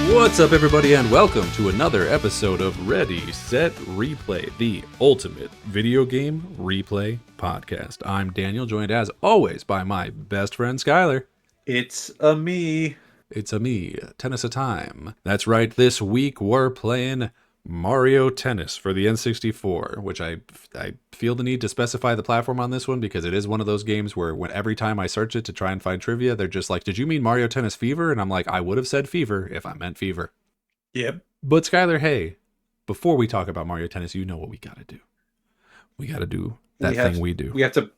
What's up, everybody, and welcome to another episode of Ready, Set, Replay, the ultimate video game replay podcast. I'm Daniel, joined as always by my best friend, Skyler. It's a me. It's a me, Tennis a Time. That's right, this week we're playing Mario Tennis for the N64, which I feel the need to specify the platform on this one because it is one of those games where every time I search it to try and find trivia, they're just like, did you mean Mario Tennis Fever? And I'm like, I would have said Fever if I meant Fever. Yep. But Skyler, hey, before we talk about Mario Tennis, you know what we gotta do. We gotta do that thing we do. We have to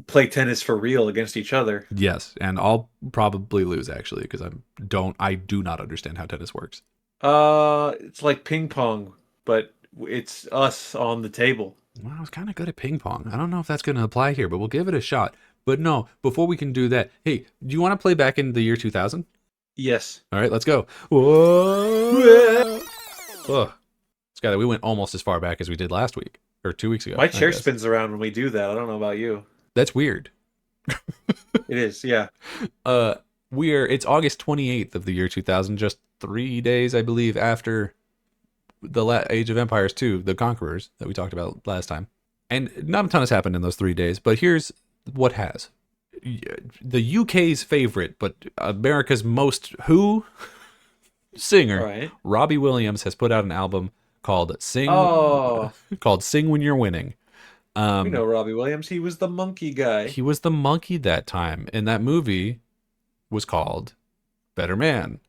play tennis for real against each other. Yes, and I'll probably lose actually because I do not understand how tennis works. It's like ping pong, but it's us on the table. Well, I was kind of good at ping pong. I don't know if that's going to apply here, but we'll give it a shot. But no, before we can do that, hey, do you want to play back in the year 2000? Yes. All right, let's go. Whoa! Ugh. Skyler, we went almost as far back as we did last week, or 2 weeks ago. My chair spins around when we do that. I don't know about you. That's weird. It is, yeah. It's August 28th of the year 2000, just 3 days, I believe, after the Age of Empires 2, The Conquerors, that we talked about last time. And not a ton has happened in those 3 days, but here's what has. The UK's favorite, but America's most singer, Right. Robbie Williams, has put out an album called Sing When You're Winning. We know Robbie Williams. He was the monkey guy. He was the monkey that time, and that movie was called Better Man.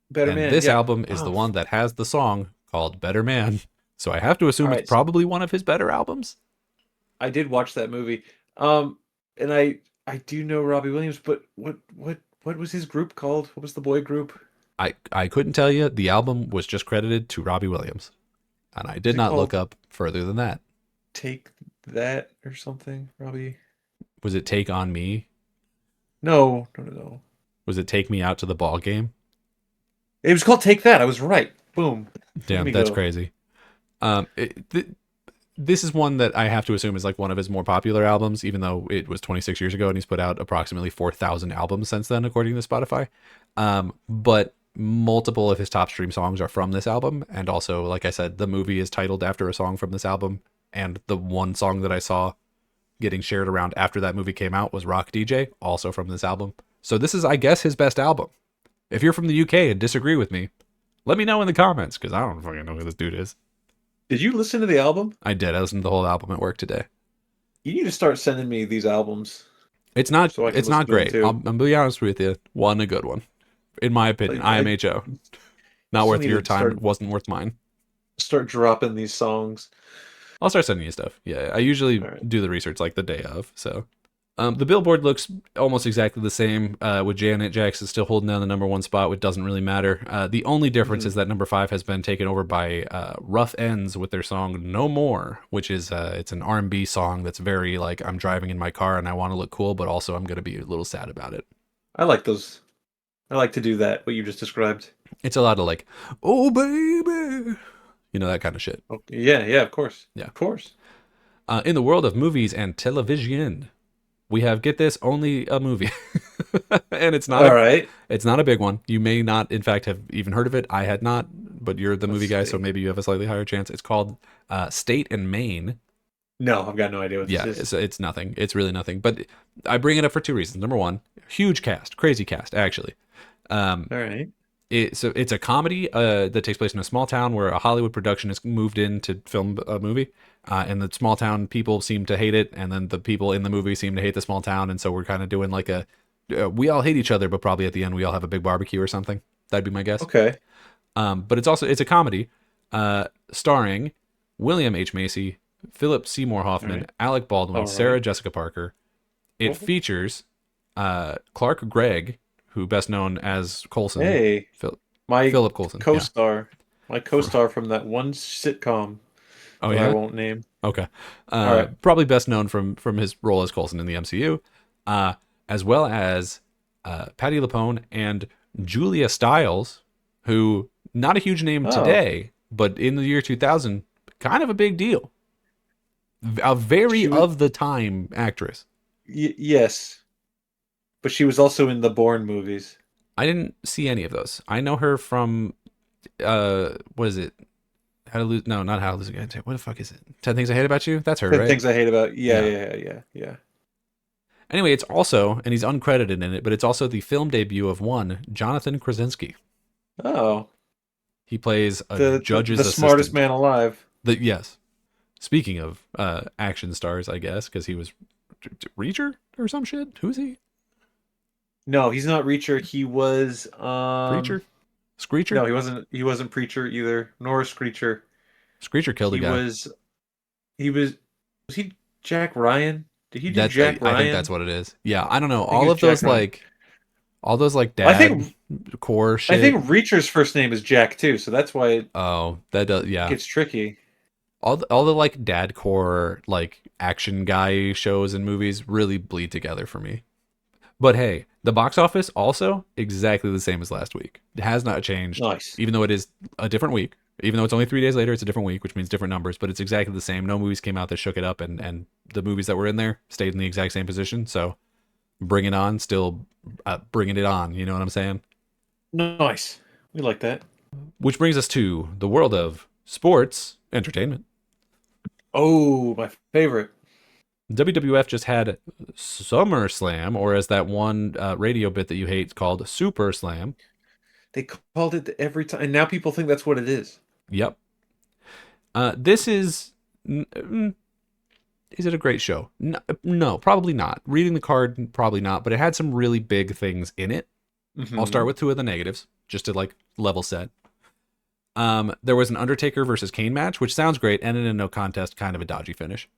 This album is the one that has the song called Better Man. So I have to assume it's probably one of his better albums. I did watch that movie. And I do know Robbie Williams, but what was his group called? What was the boy group? I couldn't tell you. The album was just credited to Robbie Williams. And I did not look up further than that. Take That or something, Robbie? Was it Take On Me? No. Was it Take Me Out to the Ball Game? It was called Take That. I was right. Boom. Damn, that's crazy. This is one that I have to assume is like one of his more popular albums, even though it was 26 years ago and he's put out approximately 4,000 albums since then, according to Spotify. But multiple of his top stream songs are from this album. And also, like I said, the movie is titled after a song from this album. And the one song that I saw getting shared around after that movie came out was Rock DJ, also from this album. So this is, I guess, his best album. If you're from the UK and disagree with me, let me know in the comments, because I don't fucking know who this dude is. Did you listen to the album? I did. I listened to the whole album at work today. You need to start sending me these albums. It's not great. I'll be honest with you. Wasn't a good one. In my opinion, IMHO. Not worth your time. It wasn't worth mine. Start dropping these songs. I'll start sending you stuff. Yeah, I usually do the research like the day of. So, the Billboard looks almost exactly the same. With Janet Jackson still holding down the number one spot, which doesn't really matter. The only difference is that number 5 has been taken over by Rough Ends with their song "No More," which is it's an R&B song that's very like I'm driving in my car and I want to look cool, but also I'm going to be a little sad about it. I like those. I like to do that. What you just described. It's a lot of like, oh baby. You know, that kind of shit. Oh, yeah, of course. Yeah. Of course. In the world of movies and television, we have, get this, only a movie. And it's not it's not a big one. You may not, in fact, have even heard of it. I had not, but you're the movie guy, so maybe you have a slightly higher chance. It's called State and Maine. No, I've got no idea what this is. It's nothing. It's really nothing. But I bring it up for 2 reasons. Number one, huge cast, crazy cast, actually. All right. It's a comedy that takes place in a small town where a Hollywood production has moved in to film a movie, and the small town people seem to hate it, and then the people in the movie seem to hate the small town, and so we're kind of doing like we all hate each other, but probably at the end we all have a big barbecue or something. That'd be my guess. Okay. But it's a comedy starring William H. Macy, Philip Seymour Hoffman, Alec Baldwin, Sarah Jessica Parker. It features Clark Gregg, who best known as Coulson. Hey, Philip Coulson, co-star, my co-star from that one sitcom. Oh yeah, I won't name. Okay, probably best known from his role as Coulson in the MCU, as well as Patti LuPone and Julia Stiles, who not a huge name today, but in the year 2000, kind of a big deal. A very of the time actress. Yes. But she was also in the Bourne movies. I didn't see any of those. I know her from What is it? How to lose? No, not how to lose a guy. What the fuck is it? 10 Things I Hate About You. That's her, 10 right? Things I Hate About. Yeah, Yeah. yeah, yeah, yeah. Anyway, it's also, and he's uncredited in it, but it's also the film debut of one Jonathan Krasinski. Oh, He plays a the judge's smartest assistant. man alive. Yes. Speaking of action stars, I guess, because he was Reacher or some shit. Who's he? No, he's not Reacher. He was Preacher? Screecher? no, he wasn't Preacher either, nor Screecher. Screecher killed a He guy. was he was he Jack Ryan? Did he do That Jack I think that's Ryan? what it is. Yeah, I don't know. I think it was Jack Ryan. All those like I dad think core I shit. think Reacher's first name is Jack too, so that's why it Oh, that does yeah. gets tricky. All the like dad core like action guy shows and movies really bleed together for me. But hey, the box office also exactly the same as last week. It has not changed, Nice. even though it is a different week. Even though it's only 3 days later, it's a different week, which means different numbers, but it's exactly the same. No movies came out that shook it up, and the movies that were in there stayed in the exact same position. So bring it on, still bringing it on. You know what I'm saying? Nice. We like that. Which brings us to the world of sports entertainment. Oh, my favorite. WWF just had SummerSlam, or as that one radio bit that you hate called Super Slam. They called it every time, and now people think that's what it is. Yep. This is. Is it a great show? No, probably not. Reading the card, probably not, but it had some really big things in it. I'll start with two of the negatives, just to like level set. There was an Undertaker versus Kane match, which sounds great, ended in no contest, kind of a dodgy finish.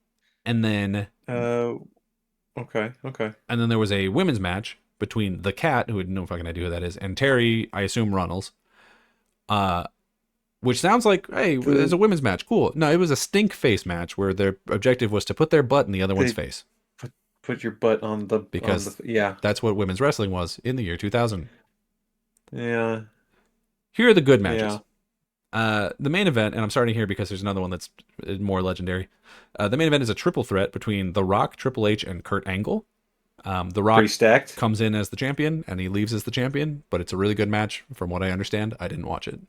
And then Okay, okay. And then there was a women's match between the Cat, who had no fucking idea who that is, and Terry, I assume Runnels. Which sounds like, hey, there's a women's match. Cool. No, it was a stink face match where their objective was to put their butt in the other one's face. Put your butt on the Because yeah. that's what women's wrestling was in the year 2000. Yeah. Here are the good matches. The main event, and I'm starting here because there's another one that's more legendary. The main event is a triple threat between The Rock, Triple H, and Kurt Angle. The Rock Pretty stacked. comes in as the champion, and he leaves as the champion, but it's a really good match from what I understand. I didn't watch it.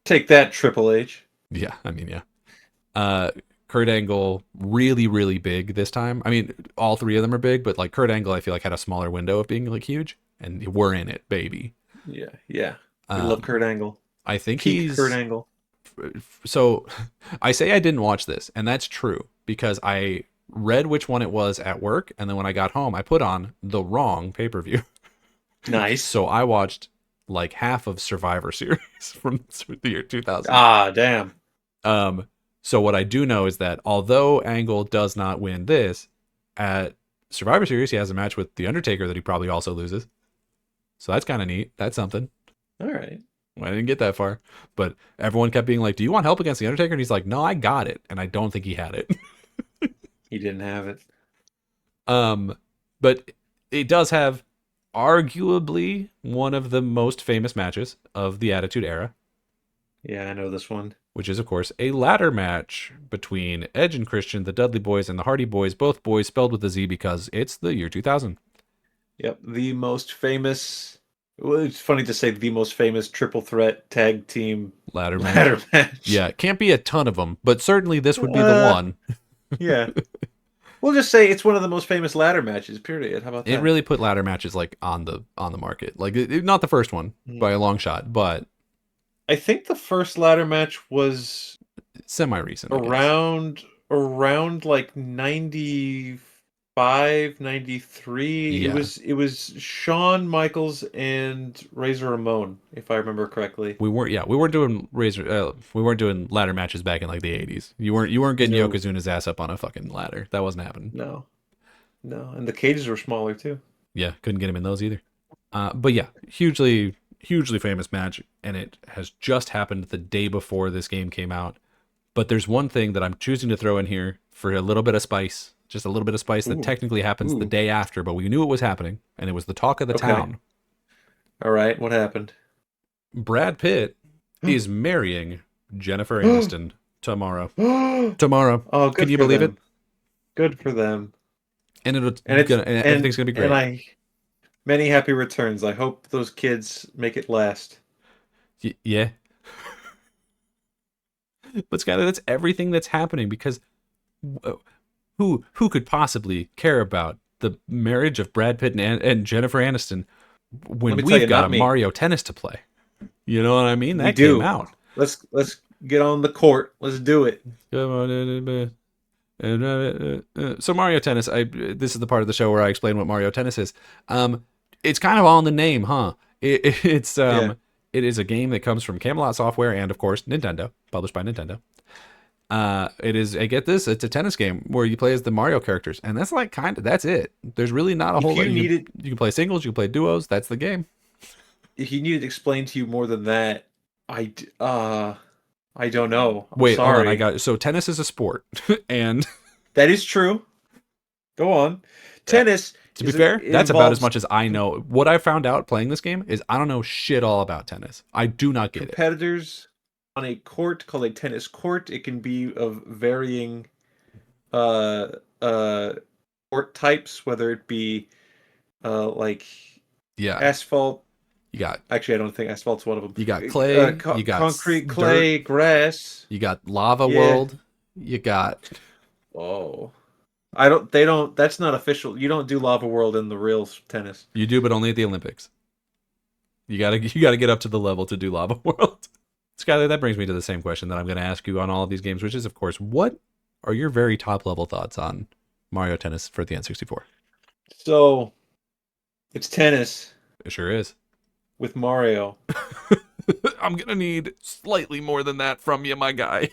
Take that, Triple H. Yeah, I mean, yeah. Kurt Angle, really, really big this time. I mean, all three of them are big, but like Kurt Angle, I feel like had a smaller window of being like huge, and we're in it, baby. Yeah, yeah. We love Kurt Angle. I think Peak Kurt Angle. So I say I didn't watch this, and that's true because I read which one it was at work, and then when I got home, I put on the wrong pay-per-view. Nice. So I watched like half of Survivor Series from the year 2000. Ah, damn. So what I do know is that although Angle does not win this, at Survivor Series, he has a match with The Undertaker that he probably also loses. So that's kind of neat. That's something. All right. I didn't get that far. But everyone kept being like, do you want help against The Undertaker? And he's like, no, I got it. And I don't think he had it. He didn't have it. But it does have arguably one of the most famous matches of the Attitude Era. Yeah, I know this one. Which is, of course, a ladder match between Edge and Christian, the Dudley Boys, and the Hardy Boys, both boys spelled with a Z because it's the year 2000. Yep, the most famous. Well, it's funny to say the most famous triple threat tag team ladder match. Yeah, can't be a ton of them, but certainly this would be the one. Yeah. We'll just say it's one of the most famous ladder matches, period. How about that? It really put ladder matches like on the market. Like not the first one by a long shot, but I think the first ladder match was semi-recent. Around like 95, 93. Yeah. It was Shawn Michaels and Razor Ramon, if I remember correctly. We weren't doing ladder matches back in like the 80s. You weren't getting Yokozuna's ass up on a fucking ladder. That wasn't happening. No. And the cages were smaller too. Yeah, couldn't get him in those either. But yeah, hugely famous match, and it has just happened the day before this game came out. But there's one thing that I'm choosing to throw in here for a little bit of spice, just a little bit of spice that technically happens the day after, but we knew it was happening, and it was the talk of the town. All right, what happened? Brad Pitt is marrying Jennifer Aniston tomorrow. Tomorrow. Oh, good. Can you believe it? Good for them. And everything's gonna be great. And many happy returns. I hope those kids make it last. Yeah. But Skylar, that's everything that's happening because uh, who could possibly care about the marriage of Brad Pitt and Jennifer Aniston Let when me tell we've you, got not a me. Mario Tennis to play? You know what I mean? We That came do. out. Let's get on the court. Let's do it. Come on, so Mario Tennis, this is the part of the show where I explain what Mario Tennis is. It's kind of all in the name, huh? Yeah. It is a game that comes from Camelot Software and of course Nintendo, published by Nintendo. It is, I get this, it's a tennis game where you play as the Mario characters, and that's like that's it. There's really not a If whole lot. you needed, You can play singles, you can play duos. That's the game. if you needed to explain to you more than that, I don't know. I'm Wait, hold on, I sorry. got it. So tennis is a sport, and That is true. Go on. Tennis to be it fair, that's about as involves much as I know. What I found out playing this game is I don't know shit all about tennis. I do not get it. competitors on a court called a tennis court. It can be of varying uh uh court types, whether it be like Yeah, asphalt. you got Actually, I don't think asphalt's one of them. you got clay, you got Concrete, dirt, clay, grass. you got lava Yeah. world, you got Oh. I don't. They don't. That's not official. You don't do Lava World in the real tennis. you do, but only at the Olympics. You gotta get up to the level to do lava world. Skylar, that brings me to the same question that I'm going to ask you on all of these games, which is, of course, what are your very top level thoughts on Mario Tennis for the N64? So it's tennis It sure is. with Mario. I'm going to need slightly more than that from you, my guy.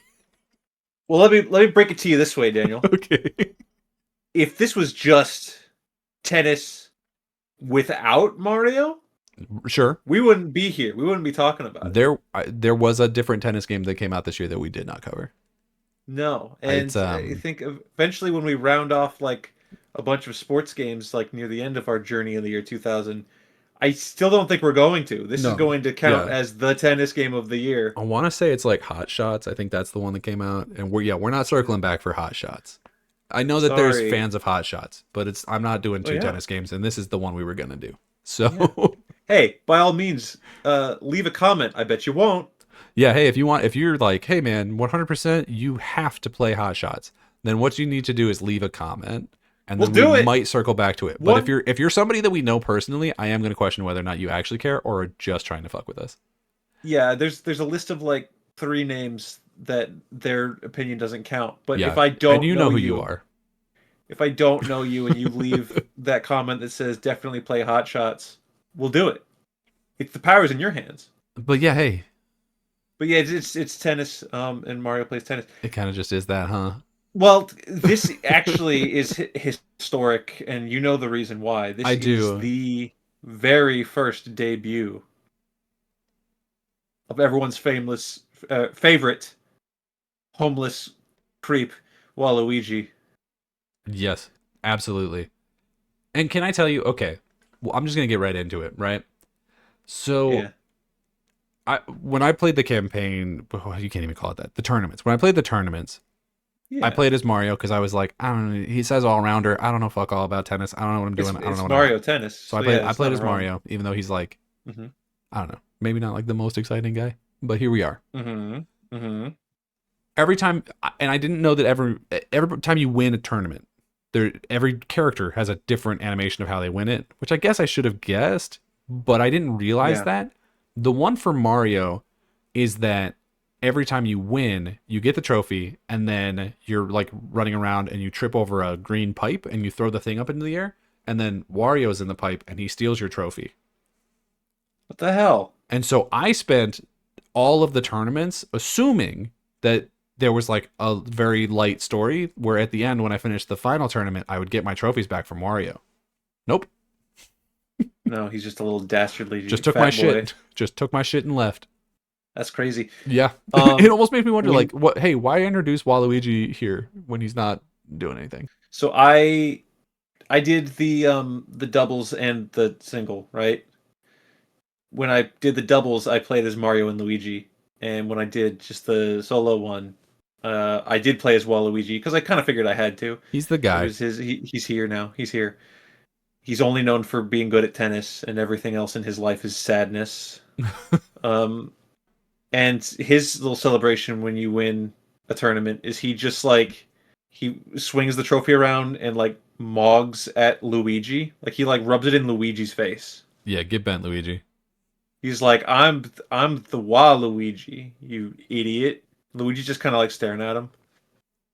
Well, let me break it to you this way, Daniel. Okay. If this was just tennis without Mario, Sure. we wouldn't be here. We wouldn't be talking about it. There was a different tennis game that came out this year that we did not cover. No, It's and I think eventually when we round off like a bunch of sports games, like near the end of our journey in the year 2000, I still don't think we're going to. This is no. going to count Yeah. as the tennis game of the year. I want to say it's like Hot Shots. I think that's the one that came out, and we're not circling back for Hot Shots. I know that there's Sorry. fans of Hot Shots, but I'm not doing Oh two yeah. tennis games, and this is the one we were gonna do. So Yeah. Hey, by all means, leave a comment. I bet you won't. yeah, hey, if you're like, hey man, 100%, you have to play Hot Shots, then what you need to do is leave a comment, and We'll then we do it. might circle back to it. But One. if you're somebody that we know personally, I am gonna question whether or not you actually care or are just trying to fuck with us. Yeah, there's a list of like 3 names that their opinion doesn't count. But Yeah, if I and don't you know know who you you, are. if I don't know you and you leave that comment that says definitely play Hot Shots, we'll do it. It's the power's in your hands. But yeah, hey, But yeah, it's tennis. And Mario plays tennis. it kind of just is that, huh? Well, this actually is historic, and you know the reason why. This I is do. the very first debut of everyone's favorite homeless creep, Waluigi. Yes, absolutely. And can I tell you? Okay, well, I'm just gonna get right into it, right? So Yeah, when I played the campaign, well, you can't even call it that. The tournaments. When I played the tournaments, I yeah. played as Mario because I was like, I don't know. He says all rounder. I don't know fuck all about tennis. I don't know what I'm doing. I don't know It's what I'm at. Mario Tennis, So so yeah, I it's played not as wrong. Mario, even though he's like, Mhm, I don't know, maybe not like the most exciting guy, but here we are. mhm, mhm. Every time, and I didn't know that every time you win a tournament, every character has a different animation of how they win it, which I guess I should have guessed, but I didn't realize Yeah. that. The one for Mario is that every time you win, you get the trophy, and then you're like running around and you trip over a green pipe and you throw the thing up into the air, and then Wario's in the pipe and he steals your trophy. What the hell? And so I spent all of the tournaments assuming that there was like a very light story where at the end, when I finished the final tournament, I would get my trophies back from Wario. Nope. No, he's just a little dastardly Just took my fat boy. shit. Just took my shit and left. That's crazy. Yeah. It Um, almost makes me wonder, when like, what? Hey, why introduce Waluigi here when he's not doing anything? so I did the doubles and the single, right? When I did the doubles, I played as Mario and Luigi, and when I did just the solo one, I did play as Waluigi because I kind of figured I had to. He's the It guy. was he's here now. He's here. He's only known for being good at tennis, and everything else in his life is sadness. Um, And his little celebration when you win a tournament is he just like he swings the trophy around and like mogs at Luigi. Like he like rubs it in Luigi's face. Yeah, get bent, Luigi. He's like, I'm the Waluigi, you idiot. Luigi's just kind of like staring at him.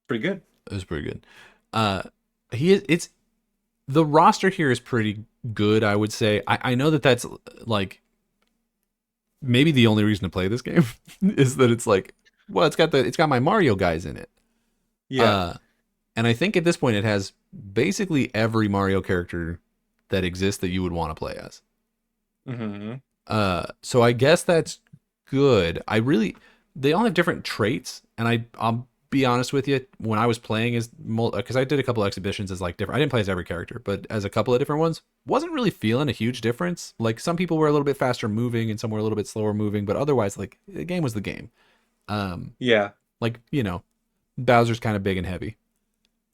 Pretty good. It was pretty good. Uh, he is. It's the roster here is pretty good. I would say. I know that that's like maybe the only reason to play this game is that it's like, well, it's got my Mario guys in it. Yeah. Uh, and I think at this point it has basically every Mario character that exists that you would want to play as. Mm-hmm. So I guess that's good. They all have different traits, and I'll be honest with you. When I was playing as, because I did a couple exhibitions as like different. I didn't play as every character, but as a couple of different ones, wasn't really feeling a huge difference. Like some people were a little bit faster moving, and some were a little bit slower moving, but otherwise, like the game was the game. Um, Yeah. like Bowser's kind of big and heavy,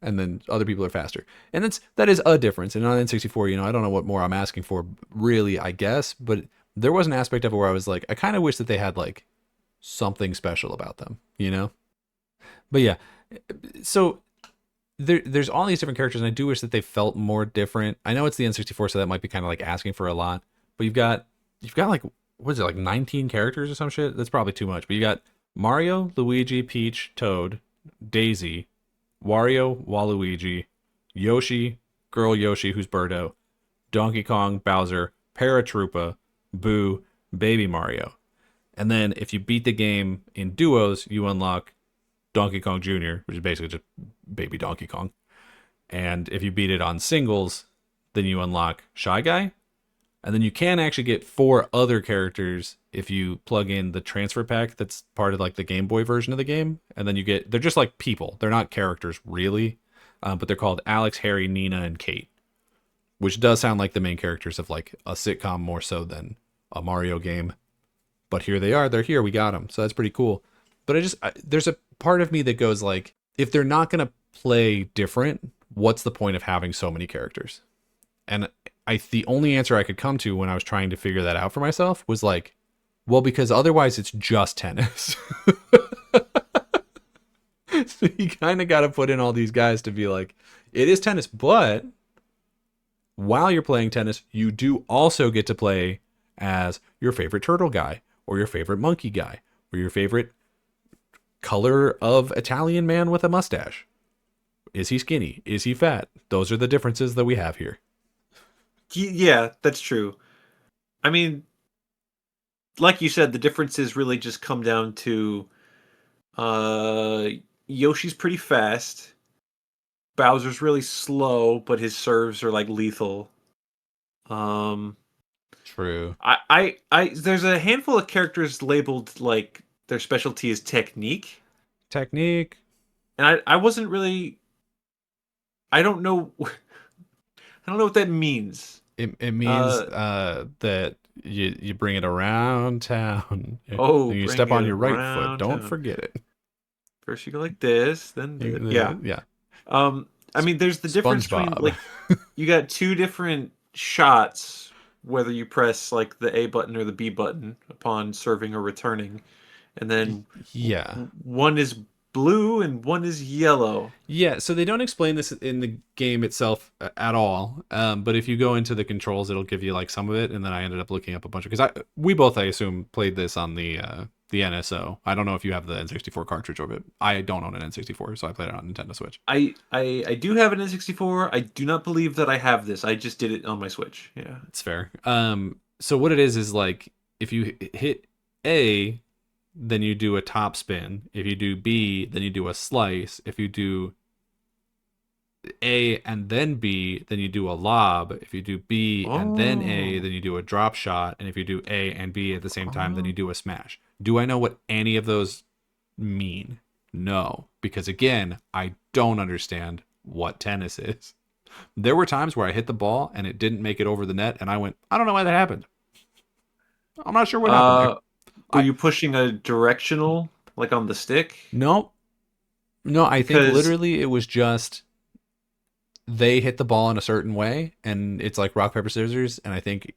and then other people are faster, and that is a difference. And on N64, I don't know what more I'm asking for, really, I guess, but there was an aspect of it where I was like, I kind of wish that they had like something special about them. But yeah, so there's all these different characters, and I do wish that they felt more different. I know it's the N64, so that might be kind of like asking for a lot, but you've got like, what is it, like 19 characters or some shit? That's probably too much. But you got Mario, Luigi, Peach, Toad, Daisy, Wario, Waluigi, Yoshi, Girl Yoshi, who's Birdo, Donkey Kong, Bowser, Paratroopa, Boo, Baby Mario. And then if you beat the game in duos, you unlock Donkey Kong Jr., which is basically just Baby Donkey Kong. And if you beat it on singles, then you unlock Shy Guy. And then you can actually get 4 other characters if you plug in the transfer pack that's part of like the Game Boy version of the game. And then they're just like people. They're not characters really, but they're called Alex, Harry, Nina, and Kate, which does sound like the main characters of like a sitcom more so than a Mario game. But here they are. They're here. We got them. So that's pretty cool. But there's a part of me that goes like, if they're not going to play different, what's the point of having so many characters? And the only answer I could come to when I was trying to figure that out for myself was like, well, because otherwise it's just tennis. So you kind of got to put in all these guys to be like, it is tennis, but while you're playing tennis, you do also get to play as your favorite turtle guy, or your favorite monkey guy, or your favorite color of Italian man with a mustache. Is he skinny? Is he fat? Those are the differences that we have here. Yeah, that's true. I mean, like you said, the differences really just come down to uh Yoshi's pretty fast. Bowser's really slow, but his serves are like lethal. Um True. there's a handful of characters labeled like their specialty is technique. Technique. And I wasn't really I don't know I don't know what that means. It means Uh that you bring it around town. oh, You bring step on it your right foot. around Don't town. forget it. First you go like this, then yeah. Yeah. I mean, there's the difference between SpongeBob. like you got 2 different shots, whether you press like the A button or the B button upon serving or returning, and then Yeah. one is blue and one is yellow. Yeah, so they don't explain this in the game itself at all. But if you go into the controls, it'll give you like some of it, and then I ended up looking up a bunch of because we both, I assume, played this on the NSO. I don't know if you have the N64 cartridge of it. I don't own an N64, so I played it on Nintendo Switch. I do have an N64. I do not believe that I have this. I just did it on my Switch. Yeah. It's fair. So what it is like if you hit A, then you do a top spin. If you do B, then you do a slice. If you do A and then B, then you do a lob. If you do B and then A, Oh. then you do a drop shot. And if you do A and B at the same time, then you Oh. do a smash. Do I know what any of those mean? No, because again, I don't understand what tennis is. There were times where I hit the ball and it didn't make it over the net, and I went, I don't know why that happened. I'm not sure what happened there. Uh, were you pushing a directional like on the stick? No, no, I think Because literally it was just they hit the ball in a certain way, and it's like rock paper scissors. And I think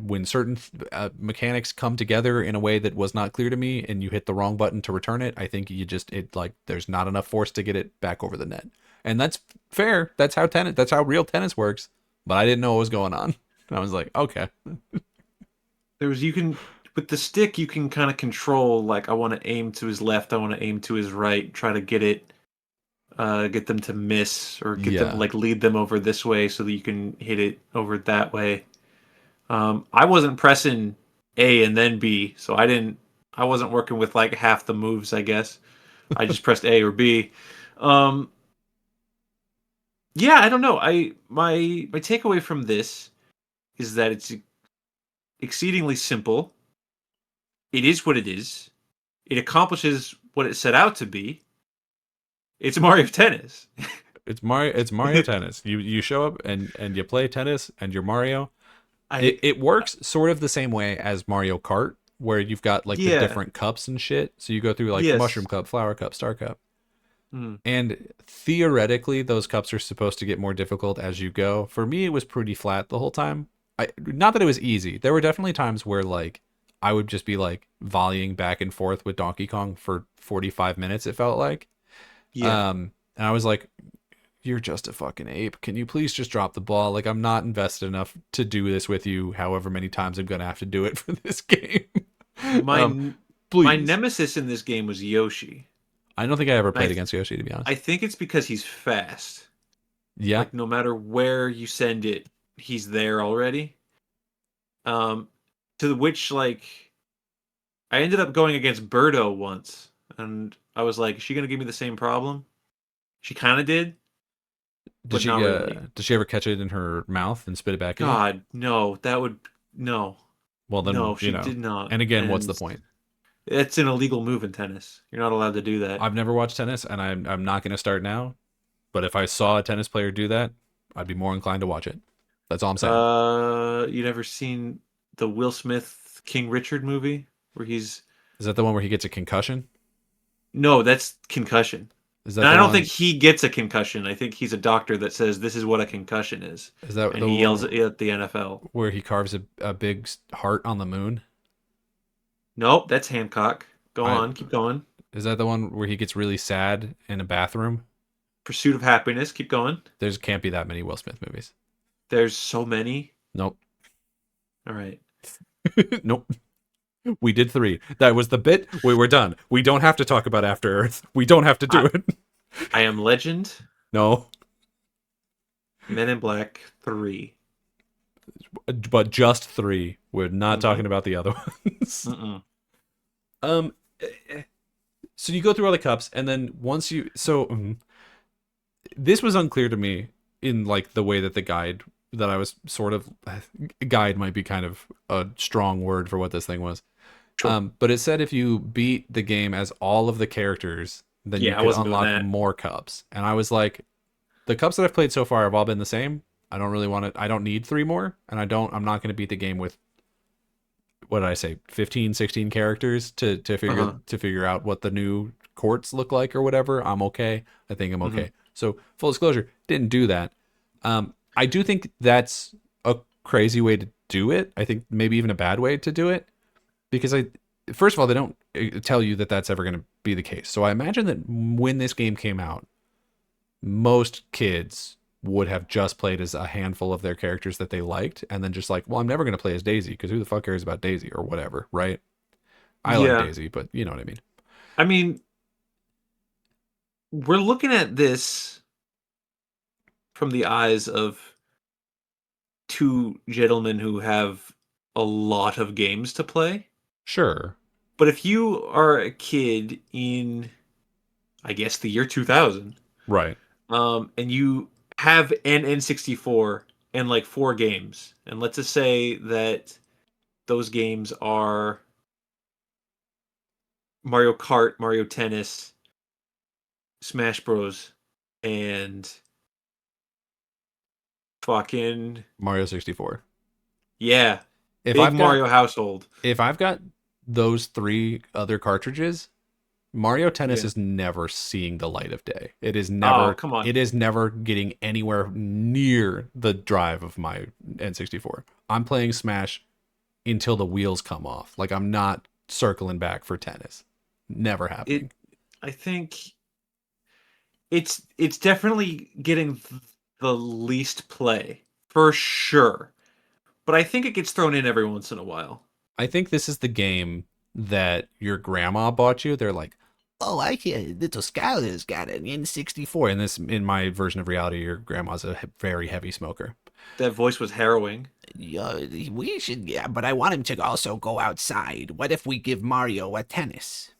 when certain mechanics come together in a way that was not clear to me, and you hit the wrong button to return it, I think it like there's not enough force to get it back over the net, and that's fair. That's how real tennis works. But I didn't know what was going on, and I was like, okay, You can with the stick you can kind of control like I want to aim to his left, I want to aim to his right, try to get them to miss or get them yeah, like lead them over this way so that you can hit it over that way. I wasn't pressing A and then B, so I wasn't working with like half the moves, I guess. I just pressed A or B. Um, yeah, I don't know. My takeaway from this is that it's exceedingly simple. It is what it is. It accomplishes what it set out to be. It's Mario Tennis. It's Mario Tennis. You show up and you play tennis, and you're Mario. I It works sort of the same way as Mario Kart, where you've got like the Yeah. different cups and shit. So you go through like Mushroom Yes. Cup, Flower Cup, Star Cup. Mm. And theoretically, those cups are supposed to get more difficult as you go. For me, it was pretty flat the whole time. Not that it was easy. There were definitely times where like I would just be like volleying back and forth with Donkey Kong for 45 minutes, it felt like. Yeah. And I was like, you're just a fucking ape. Can you please just drop the ball? Like, I'm not invested enough to do this with you, however many times I'm going to have to do it for this game. My um, n- my please. nemesis in this game was Yoshi. I don't think I ever I played th- against Yoshi, to be honest. I think it's because he's fast. Yeah. Like no matter where you send it, he's there already. Um, to which like I ended up going against Birdo once, and I was like, "Is she gonna give me the same problem?" She kind of did, but not really. Did she ever catch it in her mouth and spit it back at you? God, no, that would no, Well, then, no, she did not. and again, what's And the point? it's an illegal move in tennis. You're not allowed to do that. I've never watched tennis, and I'm not going to start now. But if I saw a tennis player do that, I'd be more inclined to watch it. That's all I'm saying. You never seen the Will Smith King Richard movie where he's Is that the one where he gets a concussion? no, that's concussion. Is And that I the don't think one? he gets a concussion. I think he's a doctor that says this is what a concussion is, Is that and the he yells one at the NFL. where he carves a big heart on the moon? Nope, that's Hancock. Go I on, keep going. Is that the one where he gets really sad in a bathroom? Pursuit of Happiness. Keep going. There's can't be that many Will Smith movies. There's so many. Nope. All right. Nope. We did 3. That was the bit. We were done. We don't have to talk about After Earth. We don't have to do I, it. I Am Legend. No. Men in Black 3. But just 3. We're not Mm-hmm. talking about the other ones. Mm-mm. Um so you go through all the cups, and then once you this was unclear to me in like the way that the guide that I was sort of guide might be kind of a strong word for what this thing was. Sure. But it said if you beat the game as all of the characters, then you Yeah, I could wasn't doing unlock that. more cups. And I was like, the cups that I've played so far have all been the same. I don't really want to. I don't need 3 more, and I'm not going to beat the game with what did I say, 15, 16 characters Uh-huh. to figure out what the new courts look like or whatever. I'm okay. I think I'm Mm-hmm. okay. So full disclosure, didn't do that. I do think that's a crazy way to do it. I think maybe even a bad way to do it because first of all, they don't tell you that that's ever going to be the case. So I imagine that when this game came out, most kids would have just played as a handful of their characters that they liked and then just like, well, I'm never going to play as Daisy because who the fuck cares about Daisy or whatever, right? I like Yeah. Daisy, but you know what I mean. I mean, we're looking at this from the eyes of two gentlemen who have a lot of games to play. Sure. But if you are a kid in, I guess, the year 2000, Right. and you have an N64 and like 4 games, and let's just say that those games are Mario Kart, Mario Tennis, Smash Bros, and fucking Mario 64. yeah, If big I've got Mario household. if I've got those 3 other cartridges, Mario Tennis Yeah. is never seeing the light of day. It is Oh, never come on. it is never getting anywhere near the drive of my N64. I'm playing Smash until the wheels come off. Like I'm not circling back for tennis. Never It happening. I think it's definitely getting the least play for sure. But I think it gets thrown in every once in a while. I think this is the game that your grandma bought you. They're like, "Oh, I hear little Skyler's got an N64." And this, in my version of reality, your grandma's a very heavy smoker. That voice was harrowing. Yeah, we should, yeah, but I want him to also go outside. What if we give Mario a tennis?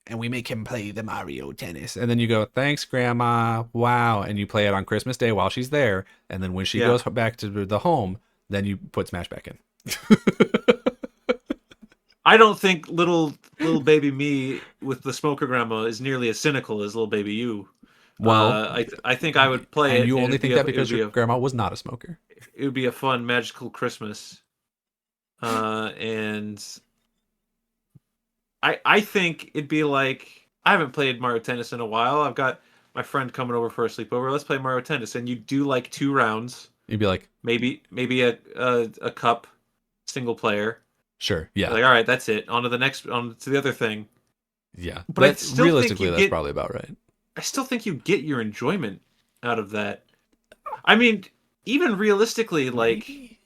And we make him play the Mario tennis. And then you go, "Thanks, grandma. Wow." And you play it on Christmas Day while she's there. And then when she Yeah. goes back to the home, then you put Smash back in. I don't think little baby me with the smoker grandma is nearly as cynical as little baby you. Well, I think I would play and it, you and only think that because your grandma was not a smoker. it would be a fun magical Christmas. And I think it'd be like I haven't played Mario Tennis in a while. I've got my friend coming over for a sleepover. Let's play Mario Tennis, and you do like 2 rounds, You'd be like, maybe a cup, single player. "Sure, yeah, Like, all right, that's it. On to the other thing. yeah." But I But still think realistically, you that's get probably about right. I still think you get your enjoyment out of that. I mean, even realistically, like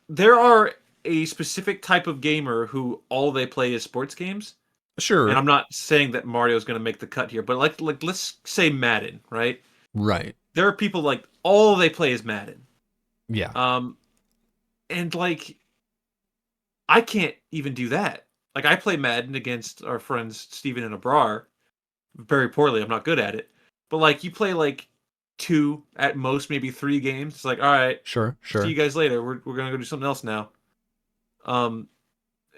there are a specific type of gamer who all they play is sports games. And Sure, I'm not saying that Mario's going to make the cut here, but like let's say Madden, right? right, There are people like all they play is Madden. yeah, And like I can't even do that. Like I play Madden against our friends Steven and Abrar very poorly. I'm not good at it. But like you play like 2 at most, maybe 3 games. It's like, all right, sure, see you sure. guys later. We're gonna go do something else now.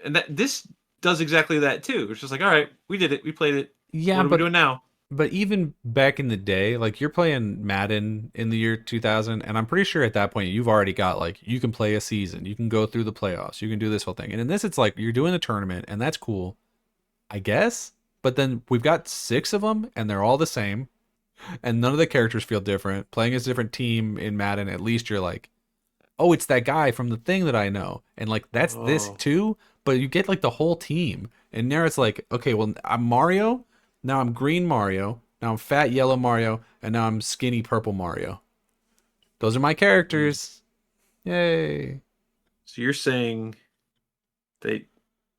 And that this does exactly that too. It's just like, all right, we did it. We played it. Yeah, What are we doing now? but even back in the day, like you're playing Madden in the year 2000, and I'm pretty sure at that point you've already got like you can play a season, you can go through the playoffs, you can do this whole thing. And in this, it's like you're doing a tournament, and that's cool, I guess. But then we've got 6 of them, and they're all the same, and none of the characters feel different. Playing as a different team in Madden, at least you're like, oh, it's that guy from the thing that I know, and like that's this Oh, too. But you get like the whole team, and now it's like, okay, well, I'm Mario, now I'm green Mario, now I'm fat yellow Mario, and now I'm skinny purple Mario. Those are my characters. Yay! so you're saying that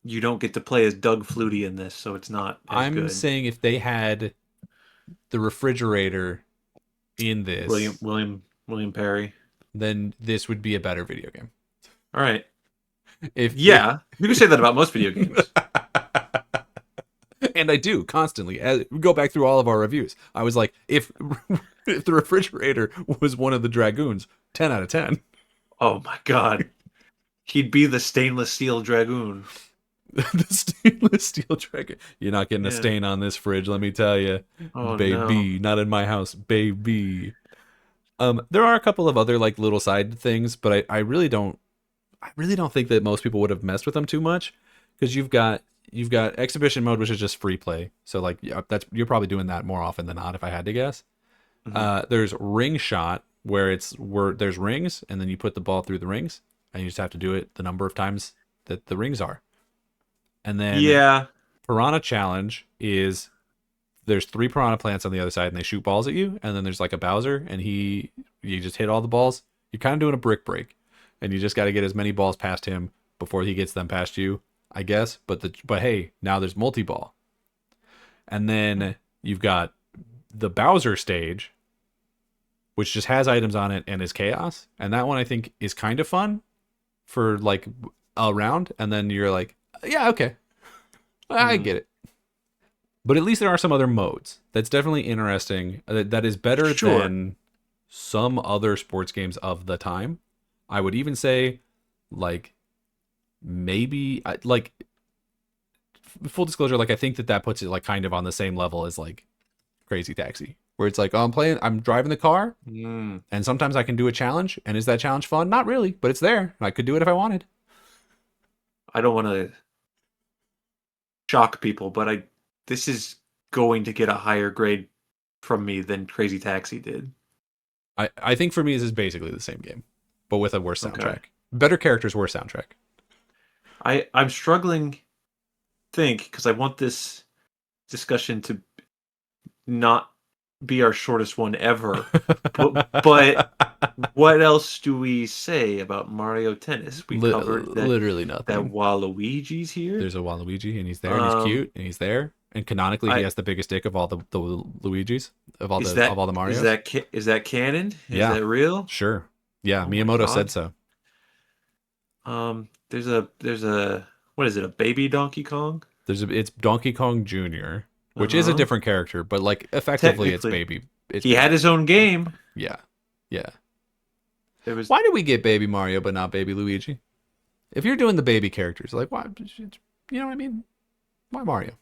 you don't get to play as Doug Flutie in this, so it's not as I'm good. saying if they had the refrigerator in this, William Perry. then this would be a better video game. All right. If Yeah, you can say that about most video games. and I do constantly. As we go back through all of our reviews, I was like, if if the refrigerator was one of the dragoons, 10 out of 10. Oh my god. He'd be the stainless steel dragoon. The stainless steel dragon. You're not getting a Yeah. stain on this fridge, let me tell you, Oh baby. no. Not in my house, baby. There are a couple of other like little side things, but I really don't. I really don't think that most people would have messed with them too much, because you've got exhibition mode, which is just free play. So like, yeah, that's you're probably doing that more often than not, if I had to guess. Mhm. There's ring shot, where there's rings, and then you put the ball through the rings, and you just have to do it the number of times that the rings are. And then Yeah. piranha challenge is there's 3 piranha plants on the other side, and they shoot balls at you, and then there's like a Bowser, and you just hit all the balls. You're kind of doing a brick break, and you just got to get as many balls past him before he gets them past you, I guess. But hey, now there's multi-ball. And then you've got the Bowser stage, which just has items on it and is chaos. And that one I think is kind of fun for like a round. And then you're like, yeah, okay, I Mhm. get it. But at least there are some other modes. That's definitely interesting. That is better Sure. than some other sports games of the time. I would even say, like, maybe like full disclosure, like I think that puts it like kind of on the same level as like Crazy Taxi, where it's like, oh, I'm driving the car, Mm. and sometimes I can do a challenge, and is that challenge fun? Not really, but it's there, and I could do it if I wanted. I don't want to shock people, but this is going to get a higher grade from me than Crazy Taxi did. I think for me this is basically the same game, but with a worse soundtrack. Okay. Better characters, worse soundtrack. I'm struggling because I want this discussion to not be our shortest one ever. but what else do we say about Mario Tennis? We covered that, literally nothing. that Waluigi's here. There's a Waluigi, and he's there, and he's cute, and he's there, and canonically he has the biggest dick of all the Luigis of all the Marios. Is that canon? Is Yeah. that real? Sure. Yeah, Oh my Miyamoto God. said so. There's a what is it? A baby Donkey Kong? It's Donkey Kong Jr., which is a different character, but like effectively it's Technically. baby. He had his own game. Yeah. There was Why did we get Baby Mario but not Baby Luigi? If you're doing the baby characters, like why? You know what I mean? Why Mario?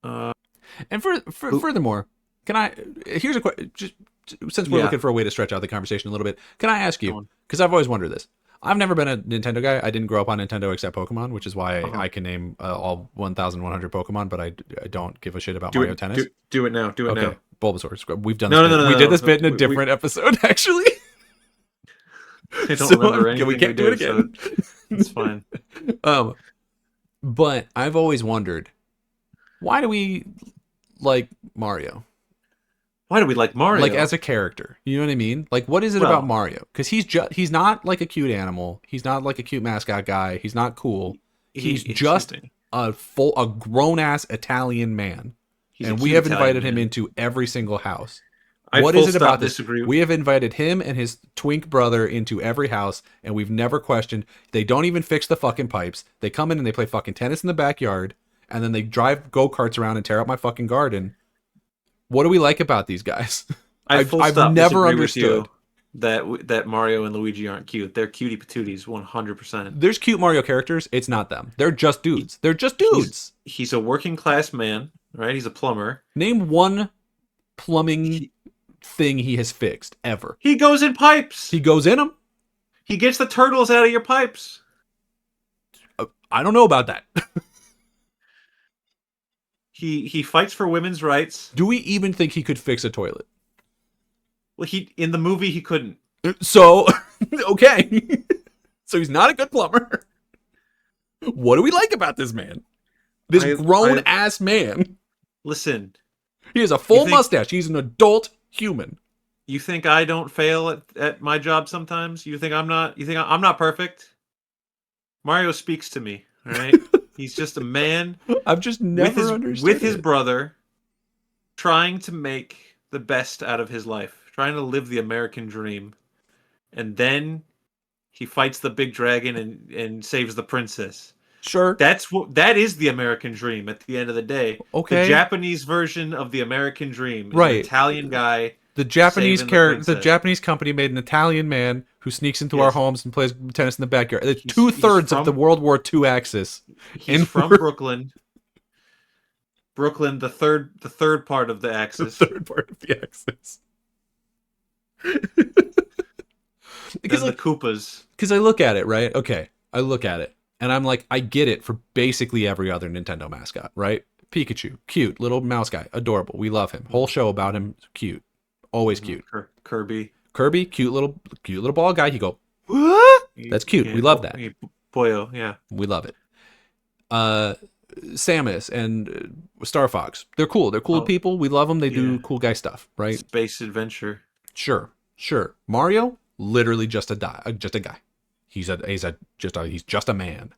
And furthermore, here's a question. Just since we're looking for a way to stretch out the conversation a little bit, can I ask you? Because I've always wondered this. I've never been a Nintendo guy. I didn't grow up on Nintendo except Pokemon, which is why I can name all 1,100 Pokemon, but I don't give a shit about Mario Tennis. Do it now. Do it now. Bulbasaur. We've done No, this. no, we no, did this no. bit in a different episode, actually. I don't remember anything. We can't do it again. So it's fine. But I've always wondered, why do we like Mario? Why do we like Mario? Like as a character, you know what I mean? Like, what is it about Mario? Because he's not like a cute animal. He's not like a cute mascot guy. He's not cool. He's just a grown ass Italian man, and we have invited him into every single house. What is it about this? We have invited him and his twink brother into every house, and we've never questioned. They don't even fix the fucking pipes. They come in and they play fucking tennis in the backyard, and then they drive go-karts around and tear up my fucking garden. What do we like about these guys? I've never understood that Mario and Luigi aren't cute. They're cutie patooties, 100%. There's cute Mario characters. It's not them. They're just dudes. They're just dudes. He's a working class man, right? He's a plumber. Name one plumbing thing he has fixed ever. He goes in pipes. He goes in them. He gets the turtles out of your pipes. I don't know about that. He fights for women's rights. Do we even think he could fix a toilet? Well, in the movie he couldn't. So, okay. So he's not a good plumber. What do we like about this man? This grown ass man. Listen. He has a full mustache. He's an adult human. You think I don't fail at my job sometimes? You think I'm not perfect? Mario speaks to me, all right? He's just a man. I've just never understood with his brother, trying to make the best out of his life, trying to live the American dream, and then he fights the big dragon and saves the princess. Sure, that is the American dream. At the end of the day, okay. The Japanese version of the American dream is right. An Italian guy. The Japanese the Japanese company made an Italian man who sneaks into our homes and plays tennis in the backyard. It's 2/3 of the World War II axis. He's from Brooklyn. Brooklyn, the third part of the axis. The third part of the axis. Because the Koopas. Because I look at it, right? Okay, I look at it, and I'm like, I get it for basically every other Nintendo mascot, right? Pikachu, cute little mouse guy, adorable. We love him. Whole show about him, cute. Always cute. Kirby, cute little ball guy. You go, what? That's cute. We love that. Boyo, yeah. We love it. Samus and Star Fox. They're cool. They're cool people. We love them. They do cool guy stuff, right? Space adventure. Sure. Mario, literally just a guy. He's just a man.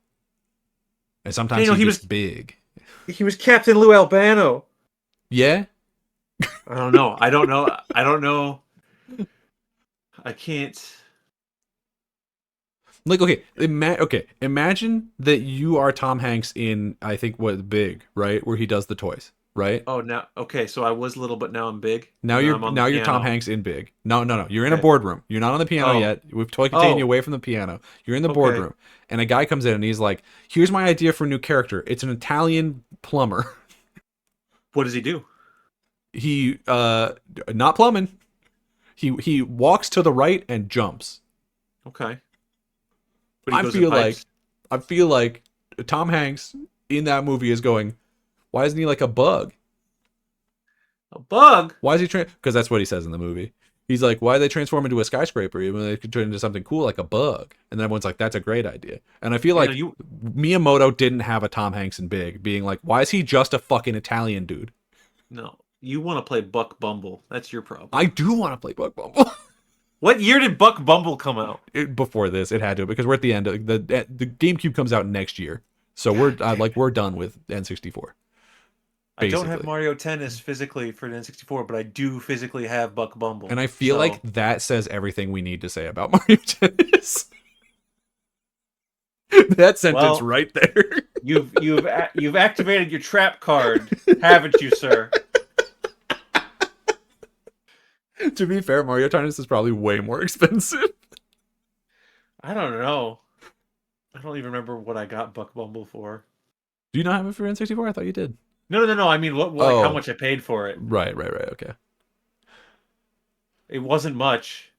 And sometimes he was big. He was Captain Lou Albano. Yeah. I don't know. I can't. Like, okay, imagine that you are Tom Hanks in, I think, Big, right? Where he does the toys, right? Oh, so I was little, but now I'm big. Now you're Tom Hanks in Big. No. You're in a boardroom. You're not on the piano yet. We've taken you away from the piano. You're in the boardroom. And a guy comes in and he's like, here's my idea for a new character. It's an Italian plumber. What does he do? He not plumbing. He walks to the right and jumps. Okay. I feel like Tom Hanks in that movie is going, Why isn't he like a bug? A bug? Why is he because that's what he says in the movie. He's like, why did they transform into a skyscraper even when they could turn into something cool like a bug? And then everyone's like, that's a great idea. And I feel like Miyamoto didn't have a Tom Hanks in Big being like, why is he just a fucking Italian dude? No, you want to play Buck Bumble. That's your problem. I do want to play Buck Bumble. What year did Buck Bumble come out? Before this, it had to, because we're at the end. The GameCube comes out next year. So we're done with N64. I don't have Mario Tennis physically for the N64, but I do physically have Buck Bumble. And I feel like that says everything we need to say about Mario Tennis. That sentence right there. You've activated your trap card, haven't you, sir? To be fair, Mario Tennis is probably way more expensive. I don't know. I don't even remember what I got Buck Bumble for. Do you not have it for N64? I thought you did. No. I mean, like how much I paid for it. Right. Okay. It wasn't much.